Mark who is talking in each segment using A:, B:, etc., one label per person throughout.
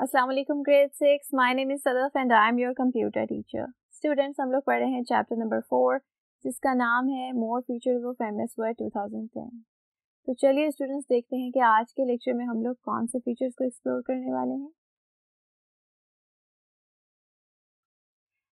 A: अस्सलाम वालेकुम grade 6। My name is Sadaf and I am your computer teacher. Students, हम लोग पढ़ रहे हैं चैप्टर नंबर 4 जिसका नाम है more features of MS word 2010। तो चलिए स्टूडेंट्स, देखते हैं कि आज के लेक्चर में हम लोग कौन से फीचर्स को एक्सप्लोर करने वाले हैं।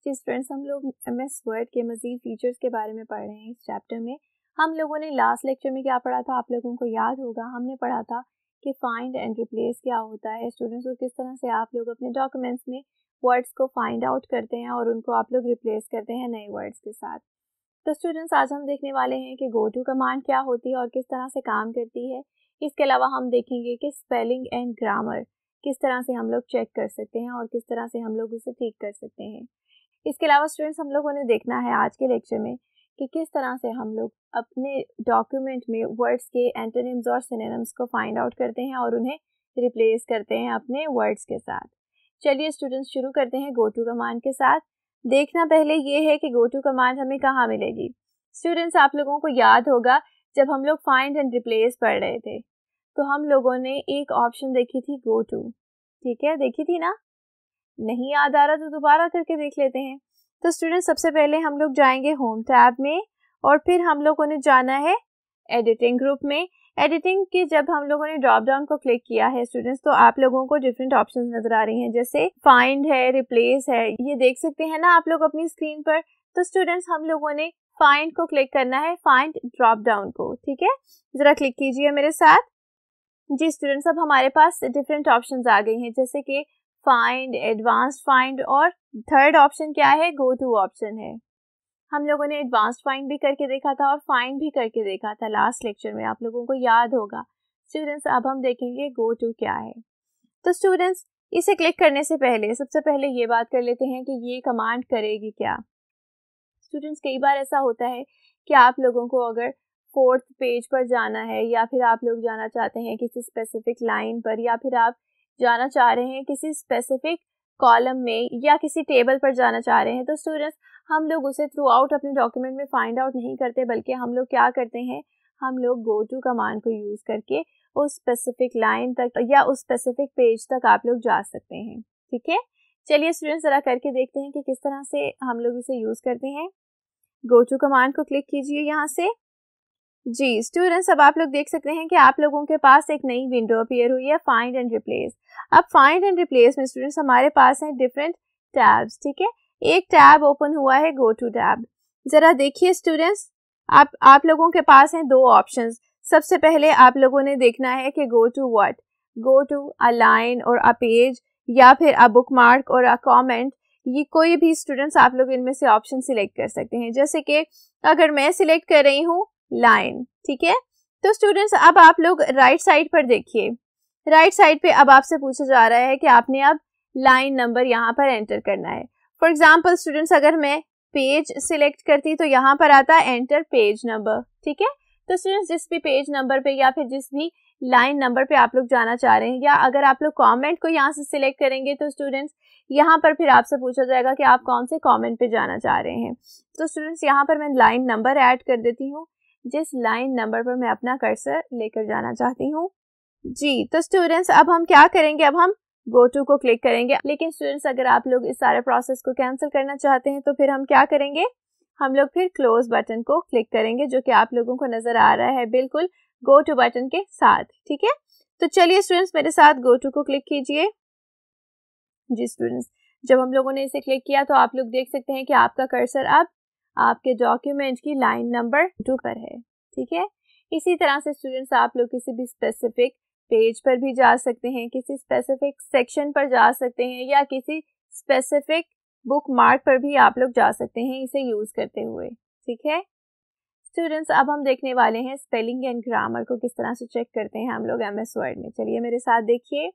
A: जी स्टूडेंट्स, हम लोग एमएस वर्ड के मज़ीद फीचर्स के बारे में पढ़ रहे हैं। इस चैप्टर में हम लोगों ने लास्ट लेक्चर में क्या पढ़ा था, आप लोगों को याद होगा। हमने पढ़ा था कि फाइंड एंड रिप्लेस क्या होता है स्टूडेंट्स, और किस तरह से आप लोग अपने डॉक्यूमेंट्स में वर्ड्स को फाइंड आउट करते हैं और उनको आप लोग रिप्लेस करते हैं नए वर्ड्स के साथ। तो स्टूडेंट्स, आज हम देखने वाले हैं कि गो टू कमांड क्या होती है और किस तरह से काम करती है। इसके अलावा हम देखेंगे कि स्पेलिंग एंड ग्रामर किस तरह से हम लोग चेक कर सकते हैं और किस तरह से हम लोग उसे ठीक कर सकते हैं। इसके अलावा स्टूडेंट्स, हम लोगों ने देखना है आज के लेक्चर में कि किस तरह से हम लोग अपने डॉक्यूमेंट में वर्ड्स के एंटोनिम्स और सिनोनिम्स को फाइंड आउट करते हैं और उन्हें रिप्लेस करते हैं अपने वर्ड्स के साथ। चलिए स्टूडेंट्स, शुरू करते हैं गो टू कमांड के साथ। देखना पहले ये है कि गो टू कमांड हमें कहाँ मिलेगी। स्टूडेंट्स, आप लोगों को याद होगा जब हम लोग फाइंड एंड रिप्लेस पढ़ रहे थे तो हम लोगों ने एक ऑप्शन देखी थी गो टू, ठीक है, देखी थी ना? नहीं याद आ रहा तो दोबारा करके देख लेते हैं। तो स्टूडेंट, सबसे पहले हम लोग जाएंगे होम टैब में और फिर हम लोगों ने जाना है एडिटिंग ग्रुप में। एडिटिंग के जब हम लोगों ने ड्रॉप डाउन को क्लिक किया है स्टूडेंट्स, तो आप लोगों को डिफरेंट ऑप्शंस नजर आ रही हैं, जैसे फाइंड है, रिप्लेस है, ये देख सकते हैं ना आप लोग अपनी स्क्रीन पर। तो स्टूडेंट्स, हम लोगों ने फाइंड को क्लिक करना है, फाइंड ड्रॉप डाउन को, ठीक है। जरा क्लिक कीजिए मेरे साथ। जी स्टूडेंट्स, अब हमारे पास डिफरेंट ऑप्शंस आ गई हैं, जैसे कि फाइंड, एडवांस्ड फाइंड, और थर्ड ऑप्शन क्या है, गो टू ऑप्शन है। हम लोगों ने एडवांस्ड फाइंड भी करके देखा था और फाइंड भी करके देखा था लास्ट लेक्चर में, आप लोगों को याद होगा। स्टूडेंट्स, अब हम देखेंगे गो टू क्या है। तो स्टूडेंट्स, इसे क्लिक करने से पहले सबसे पहले ये बात कर लेते हैं कि ये कमांड करेगी क्या। स्टूडेंट्स, कई बार ऐसा होता है कि आप लोगों को अगर 4th पेज पर जाना है, या फिर आप लोग जाना चाहते हैं किसी स्पेसिफिक लाइन पर, या फिर आप जाना चाह रहे हैं किसी स्पेसिफिक कॉलम में या किसी टेबल पर जाना चाह रहे हैं, तो स्टूडेंट्स, हम लोग उसे थ्रू आउट अपने डॉक्यूमेंट में फाइंड आउट नहीं करते, बल्कि हम लोग क्या करते हैं, हम लोग गो टू कमांड को यूज़ करके उस स्पेसिफिक लाइन तक या उस स्पेसिफिक पेज तक आप लोग जा सकते हैं, ठीक है। चलिए स्टूडेंट्स, ज़रा करके देखते हैं कि किस तरह से हम लोग इसे यूज़ करते हैं। गो टू कमांड को क्लिक कीजिए यहाँ से। जी स्टूडेंट्स, अब आप लोग देख सकते हैं कि आप लोगों के पास एक नई विंडो अपीयर हुई है, फाइंड एंड रिप्लेस। अब फाइंड एंड रिप्लेस में स्टूडेंट्स हमारे पास हैं डिफरेंट टैब्स, ठीक है। एक टैब ओपन हुआ है गो टू टैब। जरा देखिए स्टूडेंट्स, आप लोगों के पास हैं दो ऑप्शंस। सबसे पहले आप लोगों ने देखना है कि go to what, go to a line और अ पेज, या फिर अ बुकमार्क और अ कमेंट। ये कोई भी स्टूडेंट्स आप लोग इनमें से ऑप्शन सिलेक्ट कर सकते हैं, जैसे कि अगर मैं सिलेक्ट कर रही हूँ लाइन, ठीक है। तो स्टूडेंट्स, अब आप लोग राइट साइड पर देखिए। राइट साइड पे अब आपसे पूछा जा रहा है कि आपने अब लाइन नंबर यहाँ पर एंटर करना है। फॉर एग्जांपल स्टूडेंट्स, अगर मैं पेज सिलेक्ट करती तो यहाँ पर आता एंटर पेज नंबर, ठीक है। तो स्टूडेंट्स, जिस भी पेज नंबर पे या फिर जिस भी लाइन नंबर पे आप लोग जाना चाह रहे हैं, या अगर आप लोग कमेंट को यहाँ से सिलेक्ट करेंगे तो स्टूडेंट्स यहाँ पर फिर आपसे पूछा जाएगा कि आप कौन से कमेंट पे जाना चाह रहे हैं। तो स्टूडेंट्स, यहाँ पर मैं लाइन नंबर ऐड कर देती हूँ, जिस लाइन नंबर पर मैं अपना कर्सर लेकर जाना चाहती हूँ। जी तो स्टूडेंट्स, अब हम क्या करेंगे, अब हम गो टू को क्लिक करेंगे। लेकिन स्टूडेंट्स, अगर आप लोग इस सारे प्रोसेस को कैंसिल करना चाहते हैं तो फिर हम क्या करेंगे, हम लोग फिर क्लोज बटन को क्लिक करेंगे, जो कि आप लोगों को नजर आ रहा है बिल्कुल गो टू बटन के साथ, ठीक है। तो चलिए स्टूडेंट्स, मेरे साथ गो टू को क्लिक कीजिए। जी स्टूडेंट्स, जब हम लोगों ने इसे क्लिक किया तो आप लोग देख सकते हैं कि आपका कर्सर अब आपके डॉक्यूमेंट की लाइन नंबर 2 पर है, ठीक है। इसी तरह से स्टूडेंट्स, आप लोग किसी भी स्पेसिफिक पेज पर भी जा सकते हैं, किसी स्पेसिफिक सेक्शन पर जा सकते हैं, या किसी स्पेसिफिक बुक मार्क पर भी आप लोग जा सकते हैं इसे यूज करते हुए, ठीक है। स्टूडेंट्स, अब हम देखने वाले हैं स्पेलिंग एंड ग्रामर को किस तरह से चेक करते हैं हम लोग एमएस वर्ड में। चलिए मेरे साथ देखिए।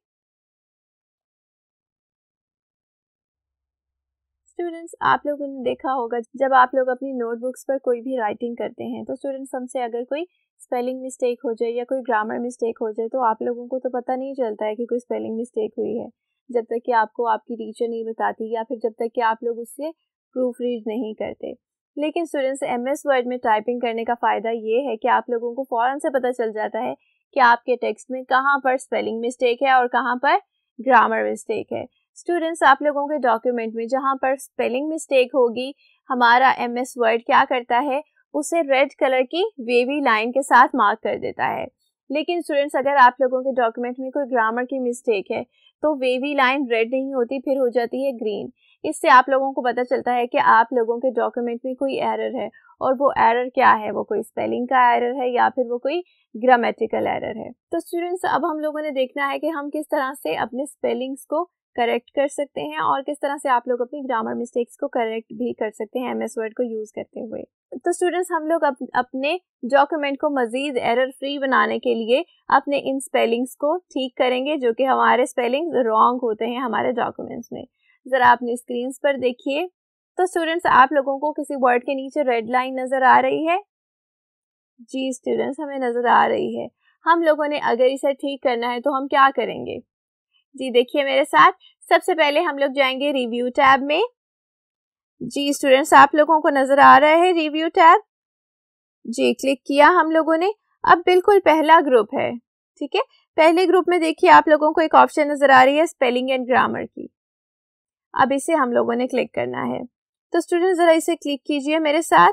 A: स्टूडेंट्स, आप लोगों ने देखा होगा जब आप लोग अपनी नोटबुक्स पर कोई भी राइटिंग करते हैं तो स्टूडेंट्स, हमसे अगर कोई स्पेलिंग मिस्टेक हो जाए या कोई ग्रामर मिस्टेक हो जाए तो आप लोगों को तो पता नहीं चलता है कि कोई स्पेलिंग मिस्टेक हुई है, जब तक कि आपको आपकी टीचर नहीं बताती, या फिर जब तक कि आप लोग उससे प्रूफ रीड नहीं करते। लेकिन स्टूडेंट्स, एमएस वर्ड में टाइपिंग करने का फ़ायदा ये है कि आप लोगों को फ़ौरन से पता चल जाता है कि आपके टेक्स्ट में कहाँ पर स्पेलिंग मिस्टेक है और कहाँ पर ग्रामर मिस्टेक है। स्टूडेंट्स, आप लोगों के डॉक्यूमेंट में जहाँ पर स्पेलिंग मिस्टेक होगी, हमारा MS वर्ड क्या करता है, उसे रेड कलर की वेवी लाइन के साथ मार्क कर देता है। लेकिन स्टूडेंट्स, अगर आप लोगों के डॉक्यूमेंट में कोई ग्रामर की मिस्टेक है तो वेवी लाइन रेड नहीं होती, फिर हो जाती है ग्रीन। इससे आप लोगों को पता चलता है कि आप लोगों के डॉक्यूमेंट में कोई एरर है, और वो एरर क्या है, वो कोई स्पेलिंग का एरर है या फिर वो कोई ग्रामेटिकल एरर है। तो स्टूडेंट्स, अब हम लोगों ने देखना है कि हम किस तरह से अपने स्पेलिंग्स को करेक्ट कर सकते हैं और किस तरह से आप लोग अपनी ग्रामर मिस्टेक्स को करेक्ट भी कर सकते हैं MS वर्ड को यूज़ करते हुए। तो स्टूडेंट्स, हम लोग अपने डॉक्यूमेंट को मज़ीद एरर फ्री बनाने के लिए अपने इन स्पेलिंग्स को ठीक करेंगे, जो कि हमारे स्पेलिंग्स रॉन्ग होते हैं हमारे डॉक्यूमेंट्स में। ज़रा अपनी स्क्रीन्स पर देखिए। तो स्टूडेंट्स, आप लोगों को किसी वर्ड के नीचे रेड लाइन नज़र आ रही है? जी स्टूडेंट्स, हमें नज़र आ रही है। हम लोगों ने अगर इसे ठीक करना है तो हम क्या करेंगे? जी देखिए मेरे साथ, सबसे पहले हम लोग जाएंगे रिव्यू टैब में। जी स्टूडेंट्स, आप लोगों को नज़र आ रहा है रिव्यू टैब? जी, क्लिक किया हम लोगों ने। अब बिल्कुल पहला ग्रुप है, ठीक है। पहले ग्रुप में देखिए आप लोगों को एक ऑप्शन नज़र आ रही है स्पेलिंग एंड ग्रामर की। अब इसे हम लोगों ने क्लिक करना है। तो स्टूडेंट्स, ज़रा इसे क्लिक कीजिए मेरे साथ।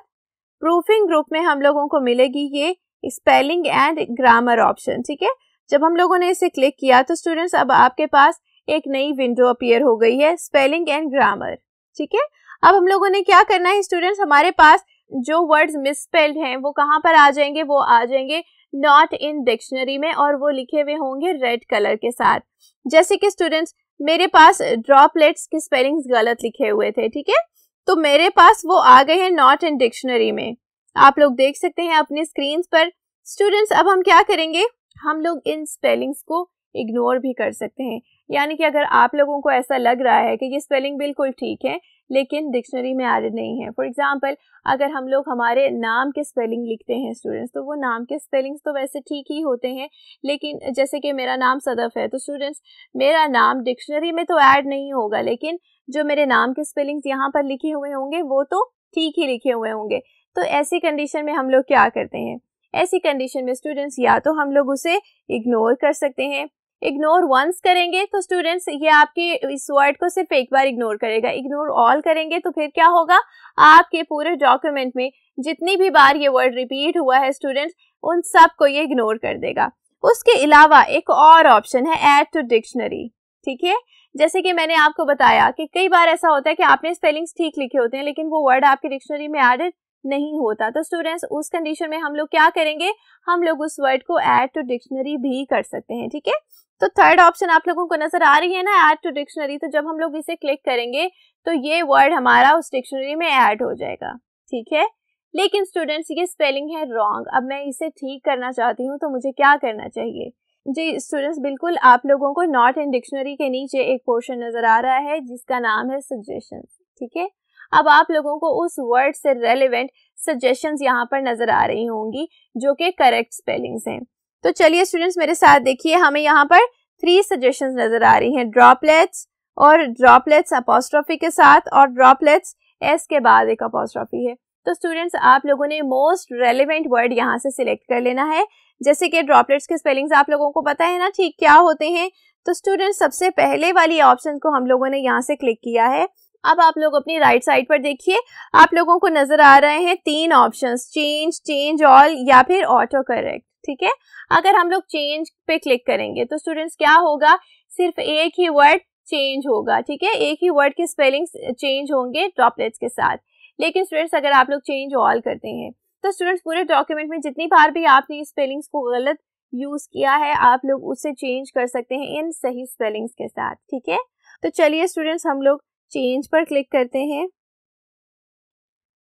A: प्रूफिंग ग्रुप में हम लोगों को मिलेगी ये स्पेलिंग एंड ग्रामर ऑप्शन, ठीक है। जब हम लोगों ने इसे क्लिक किया तो स्टूडेंट्स, अब आपके पास एक नई विंडो अपीयर हो गई है, स्पेलिंग एंड ग्रामर, ठीक है। अब हम लोगों ने क्या करना है स्टूडेंट्स, हमारे पास जो वर्ड्स मिसस्पेल्ड हैं वो कहाँ पर आ जाएंगे, वो आ जाएंगे नॉट इन डिक्शनरी में, और वो लिखे हुए होंगे रेड कलर के साथ। जैसे कि स्टूडेंट्स, मेरे पास ड्रॉपलेट्स के स्पेलिंग्स गलत लिखे हुए थे, ठीक है, तो मेरे पास वो आ गए हैं नॉट इन डिक्शनरी में। आप लोग देख सकते हैं अपनी स्क्रीन पर। स्टूडेंट्स, अब हम क्या करेंगे, हम लोग इन स्पेलिंग्स को इग्नोर भी कर सकते हैं। यानी कि अगर आप लोगों को ऐसा लग रहा है कि ये स्पेलिंग बिल्कुल ठीक है लेकिन डिक्शनरी में एडेड नहीं है, फॉर एग्जांपल अगर हम लोग हमारे नाम के स्पेलिंग लिखते हैं स्टूडेंट्स, तो वो नाम के स्पेलिंग्स तो वैसे ठीक ही होते हैं, लेकिन जैसे कि मेरा नाम सदफ है, तो स्टूडेंट्स मेरा नाम डिक्शनरी में तो ऐड नहीं होगा, लेकिन जो मेरे नाम के स्पेलिंग्स यहाँ पर लिखे हुए होंगे वो तो ठीक ही लिखे हुए होंगे। तो ऐसी कंडीशन में हम लोग क्या करते हैं, ऐसी कंडीशन में स्टूडेंट्स या तो हम लोग उसे इग्नोर कर सकते हैं। इग्नोर वंस करेंगे तो स्टूडेंट्स ये आपके इस वर्ड को सिर्फ एक बार इग्नोर करेगा। इग्नोर ऑल करेंगे तो फिर क्या होगा, आपके पूरे डॉक्यूमेंट में जितनी भी बार ये वर्ड रिपीट हुआ है स्टूडेंट्स, उन सब को ये इग्नोर कर देगा। उसके अलावा एक और ऑप्शन है ऐड टू डिक्शनरी, ठीक है। जैसे कि मैंने आपको बताया कि कई बार ऐसा होता है कि आपने स्पेलिंग्स ठीक लिखे होते हैं लेकिन वो वर्ड आपके डिक्शनरी में एडेड नहीं होता, तो स्टूडेंट्स उस कंडीशन में हम लोग क्या करेंगे, हम लोग उस वर्ड को ऐड टू डिक्शनरी भी कर सकते हैं, ठीक है। तो थर्ड ऑप्शन आप लोगों को नजर आ रही है ना, ऐड टू डिक्शनरी, तो जब हम लोग इसे क्लिक करेंगे तो ये वर्ड हमारा उस डिक्शनरी में ऐड हो जाएगा, ठीक है। लेकिन स्टूडेंट्स ये स्पेलिंग है रॉन्ग, अब मैं इसे ठीक करना चाहती हूँ तो मुझे क्या करना चाहिए? जी स्टूडेंट्स, बिल्कुल आप लोगों को नॉट इन डिक्शनरी के नीचे एक पोर्शन नजर आ रहा है जिसका नाम है सजेशंस, ठीक है। अब आप लोगों को उस वर्ड से रेलेवेंट सजेशंस यहाँ पर नजर आ रही होंगी जो कि करेक्ट स्पेलिंग्स हैं। तो चलिए स्टूडेंट्स मेरे साथ देखिए, हमें यहाँ पर 3 सजेशंस नजर आ रही हैं, ड्रॉपलेट्स और ड्रॉपलेट्स अपोस्ट्रोफी के साथ और ड्रॉपलेट्स एस के बाद एक अपोस्ट्रोफी है। तो स्टूडेंट्स आप लोगों ने मोस्ट रेलेवेंट वर्ड यहाँ से सिलेक्ट कर लेना है। जैसे कि ड्रॉपलेट्स के स्पेलिंग्स आप लोगों को पता है ना ठीक क्या होते हैं, तो स्टूडेंट्स सबसे पहले वाली ऑप्शन को हम लोगों ने यहाँ से क्लिक किया है। अब आप लोग अपनी राइट साइड पर देखिए, आप लोगों को नजर आ रहे हैं 3 ऑप्शंस, चेंज, चेंज ऑल या फिर ऑटो करेक्ट, ठीक है। अगर हम लोग चेंज पे क्लिक करेंगे तो स्टूडेंट्स क्या होगा, सिर्फ एक ही वर्ड चेंज होगा, ठीक है, एक ही वर्ड के स्पेलिंग्स चेंज होंगे ड्रॉपलेट्स के साथ। लेकिन स्टूडेंट्स अगर आप लोग चेंज ऑल करते हैं तो स्टूडेंट्स पूरे डॉक्यूमेंट में जितनी बार भी आपने स्पेलिंग्स को गलत यूज किया है आप लोग उसे चेंज कर सकते हैं इन सही स्पेलिंग्स के साथ, ठीक है। तो चलिए स्टूडेंट्स हम लोग चेंज पर क्लिक करते हैं।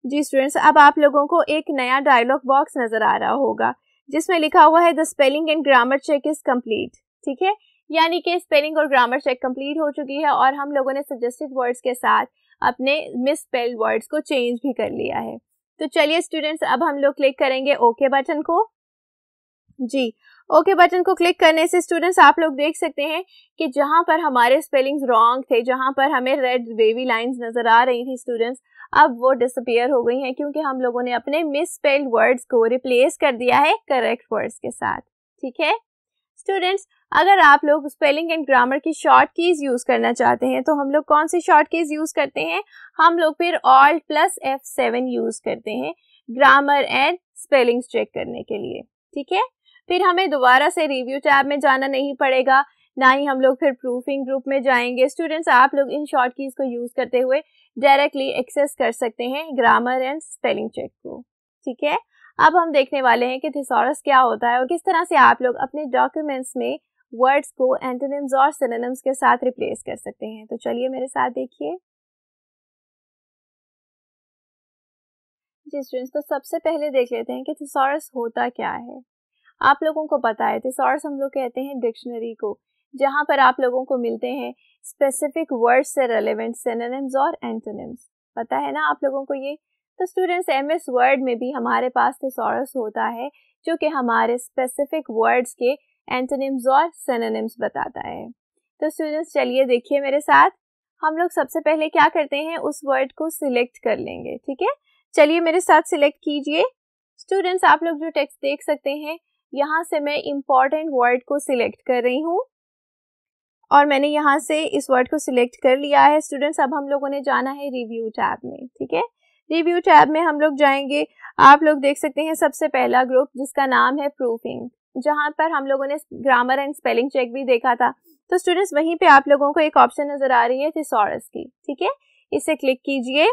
A: जी स्टूडेंट्स, अब आप लोगों को एक नया डायलॉग बॉक्स नजर आ रहा होगा जिसमें लिखा हुआ है the spelling and grammar check is complete, ठीक है। यानी कि स्पेलिंग और ग्रामर चेक कंप्लीट हो चुकी है और हम लोगों ने सजेस्टेड वर्ड्स के साथ अपने मिसस्पेल्ड वर्ड्स को चेंज भी कर लिया है। तो चलिए स्टूडेंट्स अब हम लोग क्लिक करेंगे ओके बटन को। जी ओके बटन को क्लिक करने से स्टूडेंट्स आप लोग देख सकते हैं कि जहां पर हमारे स्पेलिंग्स रॉन्ग थे, जहां पर हमें रेड वेवी लाइंस नजर आ रही थी स्टूडेंट्स, अब वो डिसअपीयर हो गई हैं क्योंकि हम लोगों ने अपने मिसस्पेल्ड वर्ड्स को रिप्लेस कर दिया है करेक्ट वर्ड्स के साथ, ठीक है। स्टूडेंट्स, अगर आप लोग स्पेलिंग एंड ग्रामर की शॉर्ट कीज यूज करना चाहते हैं तो हम लोग कौन सी शॉर्ट कीज यूज करते हैं? हम लोग फिर Alt + F7 यूज करते हैं ग्रामर एंड स्पेलिंग्स चेक करने के लिए, ठीक है। फिर हमें दोबारा से रिव्यू टैब में जाना नहीं पड़ेगा, ना ही हम लोग फिर प्रूफिंग ग्रुप में जाएंगे। स्टूडेंट्स, आप लोग इन शॉर्ट कीज को यूज करते हुए डायरेक्टली एक्सेस कर सकते हैं ग्रामर एंड स्पेलिंग चेक को, ठीक है। अब हम देखने वाले हैं कि थिसॉरस क्या होता है और किस तरह से आप लोग अपने डॉक्यूमेंट्स में वर्ड्स को एंटोनिम्स और सिनोनिम्स के साथ रिप्लेस कर सकते हैं। तो चलिए मेरे साथ देखिए। जी स्टूडेंट्स, तो सबसे पहले देख लेते हैं कि थिसॉरस होता क्या है। आप लोगों को पता है थिसॉरस हम लोग कहते हैं डिक्शनरी को, जहां पर आप लोगों को मिलते हैं स्पेसिफिक वर्ड्स से रेलेवेंट सिनोनिम्स और एंटोनिम्स। पता है ना आप लोगों को ये? तो स्टूडेंट्स, एमएस वर्ड में भी हमारे पास थिसॉरस होता है जो कि हमारे स्पेसिफिक वर्ड्स के एंटोनिम्स और सिनोनिम्स बताता है। तो स्टूडेंट्स, चलिए देखिए मेरे साथ। हम लोग सबसे पहले क्या करते हैं, उस वर्ड को सिलेक्ट कर लेंगे, ठीक है। चलिए मेरे साथ सिलेक्ट कीजिए। स्टूडेंट्स, आप लोग जो टेक्स्ट देख सकते हैं, यहाँ से मैं इम्पॉर्टेंट वर्ड को सिलेक्ट कर रही हूँ और मैंने यहाँ से इस वर्ड को सिलेक्ट कर लिया है। स्टूडेंट्स, अब हम लोगों ने जाना है रिव्यू टैब में, ठीक है। रिव्यू टैब में हम लोग जाएंगे। आप लोग देख सकते हैं सबसे पहला ग्रुप जिसका नाम है प्रूफिंग, जहाँ पर हम लोगों ने ग्रामर एंड स्पेलिंग चेक भी देखा था। तो स्टूडेंट्स, वहीं पे आप लोगों को एक ऑप्शन नजर आ रही है थिसॉरस की, ठीक है। इसे क्लिक कीजिए।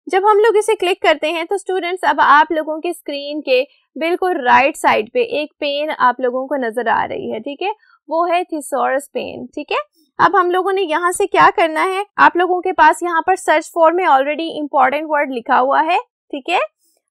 A: जब हम लोग इसे क्लिक करते हैं तो स्टूडेंट्स, अब आप लोगों की स्क्रीन के बिल्कुल राइट साइड पे एक पेन आप लोगों को नजर आ रही है, ठीक है। वो है थिसॉरस पेन, ठीक है। अब हम लोगों ने यहाँ से क्या करना है, आप लोगों के पास यहाँ पर सर्च फॉर में ऑलरेडी इंपॉर्टेंट वर्ड लिखा हुआ है, ठीक है।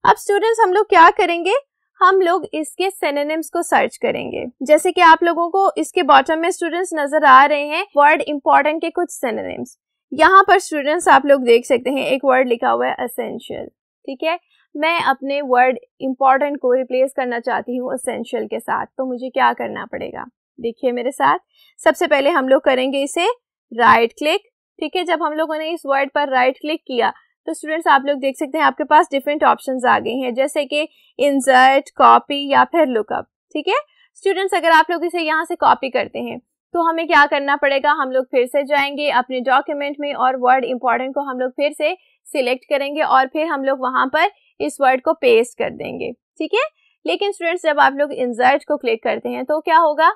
A: अब स्टूडेंट्स, हम लोग क्या करेंगे, हम लोग इसके सिनोनिम्स को सर्च करेंगे। जैसे कि आप लोगों को इसके बॉटम में स्टूडेंट्स नजर आ रहे हैं वर्ड इंपॉर्टेंट के कुछ सिनोनिम्स। यहाँ पर स्टूडेंट्स आप लोग देख सकते हैं एक वर्ड लिखा हुआ है एसेंशियल, ठीक है। मैं अपने वर्ड इंपॉर्टेंट को रिप्लेस करना चाहती हूँ एसेंशियल के साथ, तो मुझे क्या करना पड़ेगा, देखिए मेरे साथ। सबसे पहले हम लोग करेंगे इसे राइट क्लिक, ठीक है। जब हम लोगों ने इस वर्ड पर राइट क्लिक किया तो स्टूडेंट्स, आप लोग देख सकते हैं आपके पास डिफरेंट ऑप्शंस आ गए हैं, जैसे कि इंसर्ट, कॉपी या फिर लुकअप, ठीक है। स्टूडेंट्स, अगर आप लोग इसे यहाँ से कॉपी करते हैं तो हमें क्या करना पड़ेगा, हम लोग फिर से जाएंगे अपने डॉक्यूमेंट में और वर्ड इंपॉर्टेंट को हम लोग फिर से सिलेक्ट करेंगे और फिर हम लोग वहां पर इस वर्ड को पेस्ट कर देंगे, ठीक है। लेकिन स्टूडेंट्स, जब आप लोग इंसर्ट को क्लिक करते हैं तो क्या होगा,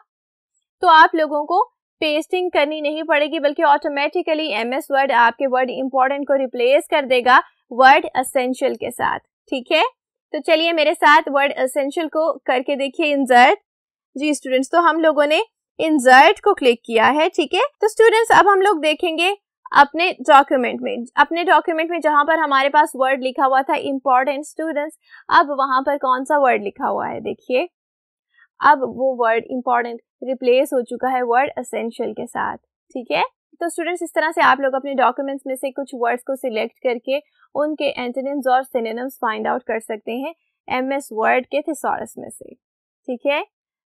A: तो आप लोगों को पेस्टिंग करनी नहीं पड़ेगी, बल्कि ऑटोमेटिकली एमएस वर्ड आपके वर्ड इंपॉर्टेंट को रिप्लेस कर देगा वर्ड एसेंशियल के साथ, ठीक है। तो चलिए मेरे साथ वर्ड एसेंशियल को करके देखिए इंसर्ट। जी स्टूडेंट्स, तो हम लोगों ने इंसर्ट को क्लिक किया है, ठीक है। तो स्टूडेंट्स, अब हम लोग देखेंगे अपने डॉक्यूमेंट में जहां पर हमारे पास वर्ड लिखा हुआ था इंपॉर्टेंट। स्टूडेंट्स, अब वहां पर कौन सा वर्ड लिखा हुआ है, देखिए। अब वो वर्ड इंपॉर्टेंट रिप्लेस हो चुका है वर्ड एसेंशियल के साथ, ठीक है। तो स्टूडेंट्स, इस तरह से आप लोग अपने डॉक्यूमेंट्स में से कुछ वर्ड्स को सिलेक्ट करके उनके एंटोनिम्स और सिनोनिम्स फाइंड आउट कर सकते हैं एमएस वर्ड के थिसॉरस में से, ठीक है।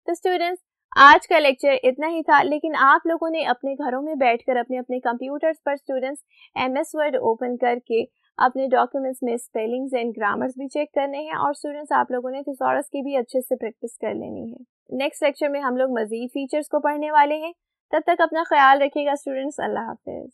A: तो स्टूडेंट्स, आज का लेक्चर इतना ही था, लेकिन आप लोगों ने अपने घरों में बैठकर अपने अपने कंप्यूटर्स पर स्टूडेंट्स एमएस वर्ड ओपन करके अपने डॉक्यूमेंट्स में स्पेलिंग्स एंड ग्रामर्स भी चेक करने हैं और स्टूडेंट्स, आप लोगों ने थिसॉरस की भी अच्छे से प्रैक्टिस कर लेनी है। नेक्स्ट लेक्चर में हम लोग मजीद फीचर्स को पढ़ने वाले हैं। तब तक अपना ख्याल रखिएगा स्टूडेंट्स। अल्लाह हाफिज।